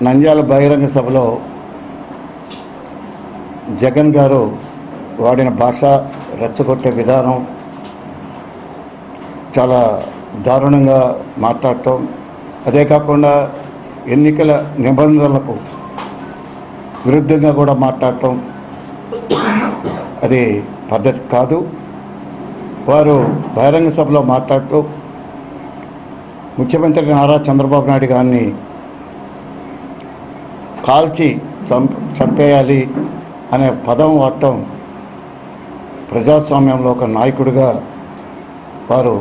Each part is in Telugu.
నంద్యాల బహిరంగ సభలో జగన్ గారు వాడిన భాష, రెచ్చగొట్టే విధానం చాలా దారుణంగా మాట్లాడటం, అదే కాకుండా ఎన్నికల నిబంధనలకు విరుద్ధంగా కూడా మాట్లాడటం అది పద్ధతి కాదు. వారు బహిరంగ సభలో మాట్లాడుతూ ముఖ్యమంత్రి నారా చంద్రబాబు నాయుడు గారిని కాల్చి చంపేయాలి అనే పదం వాడటం ప్రజాస్వామ్యంలో ఒక నాయకుడిగా వారు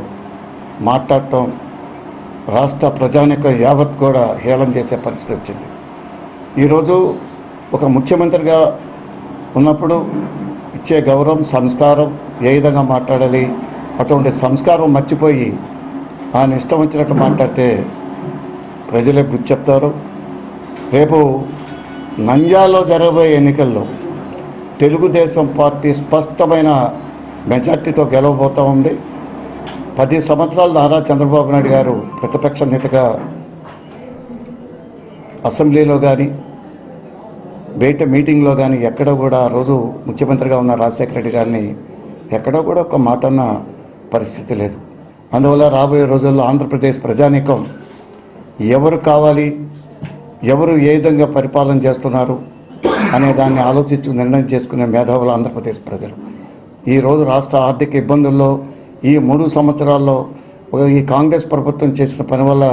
మాట్లాడటం రాష్ట్ర ప్రజానికం యావత్ కూడా హేళన చేసే పరిస్థితి వచ్చింది. ఈరోజు ఒక ముఖ్యమంత్రిగా ఉన్నప్పుడు ఇచ్చే గౌరవం, సంస్కారం, ఏ విధంగా మాట్లాడాలి, అటువంటి సంస్కారం మర్చిపోయి ఆయన ఇష్టం వచ్చినట్టు మాట్లాడితే ప్రజలే బుద్ధి చెప్తారు. రేపు నంద్యాలలో జరగబోయే ఎన్నికల్లో తెలుగుదేశం పార్టీ స్పష్టమైన మెజార్టీతో గెలవబోతూ ఉంది. 10 సంవత్సరాలు నారా చంద్రబాబు నాయుడు గారు ప్రతిపక్ష నేతగా అసెంబ్లీలో కానీ బయట మీటింగ్లో కానీ ఎక్కడ కూడా ఆ రోజు ముఖ్యమంత్రిగా ఉన్న రాజశేఖర రెడ్డి గారిని ఎక్కడో కూడా ఒక మాట అన్న పరిస్థితి లేదు. అందువల్ల రాబోయే రోజుల్లో ఆంధ్రప్రదేశ్ ప్రజానీకం ఎవరు కావాలి, ఎవరు ఏ విధంగా పరిపాలన చేస్తున్నారు అనే దాన్ని ఆలోచించి నిర్ణయం చేసుకునే మేధావులు ఆంధ్రప్రదేశ్ ప్రజలు. ఈరోజు రాష్ట్ర ఆర్థిక ఇబ్బందుల్లో ఈ 3 సంవత్సరాల్లో ఈ కాంగ్రెస్ ప్రభుత్వం చేసిన పని వల్ల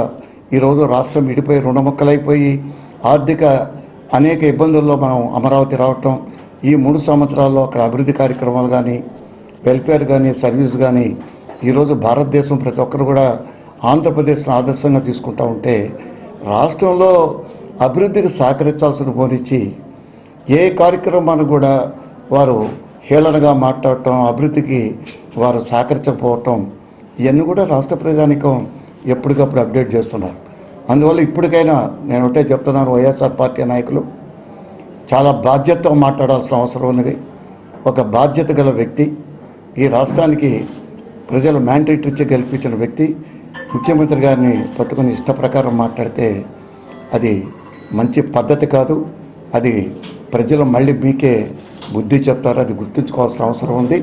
ఈరోజు రాష్ట్రం విడిపోయి రుణముక్కలైపోయి ఆర్థిక అనేక ఇబ్బందుల్లో మనం అమరావతి రావటం, ఈ 3 సంవత్సరాల్లో అక్కడ అభివృద్ధి కార్యక్రమాలు కానీ, వెల్ఫేర్ కానీ, సర్వీస్ కానీ ఈరోజు భారతదేశం ప్రతి ఒక్కరు కూడా ఆంధ్రప్రదేశ్ను ఆదర్శంగా తీసుకుంటూ ఉంటే రాష్ట్రంలో అభివృద్ధికి సహకరించాల్సిన పోనిచ్చి ఏ కార్యక్రమాన్ని కూడా వారు హేళనగా మాట్లాడటం, అభివృద్ధికి వారు సహకరించకపోవటం ఇవన్నీ కూడా రాష్ట్ర ప్రజానికం ఎప్పటికప్పుడు అప్డేట్ చేస్తున్నారు. అందువల్ల ఇప్పటికైనా నేను ఒకటే చెప్తున్నాను, వైఎస్ఆర్ పార్టీ నాయకులు చాలా బాధ్యతతో మాట్లాడాల్సిన అవసరం ఉన్నది. ఒక బాధ్యత గల వ్యక్తి, ఈ రాష్ట్రానికి ప్రజలు మ్యాండేట్ ఇచ్చి గెలిపించిన వ్యక్తి ముఖ్యమంత్రి గారిని పట్టుకుని ఇష్ట ప్రకారం మాట్లాడితే అది మంచి పద్ధతి కాదు. అది ప్రజలు మళ్ళీ మీకే బుద్ధి చెప్తారు. అది గుర్తుంచుకోవాల్సిన అవసరం ఉంది.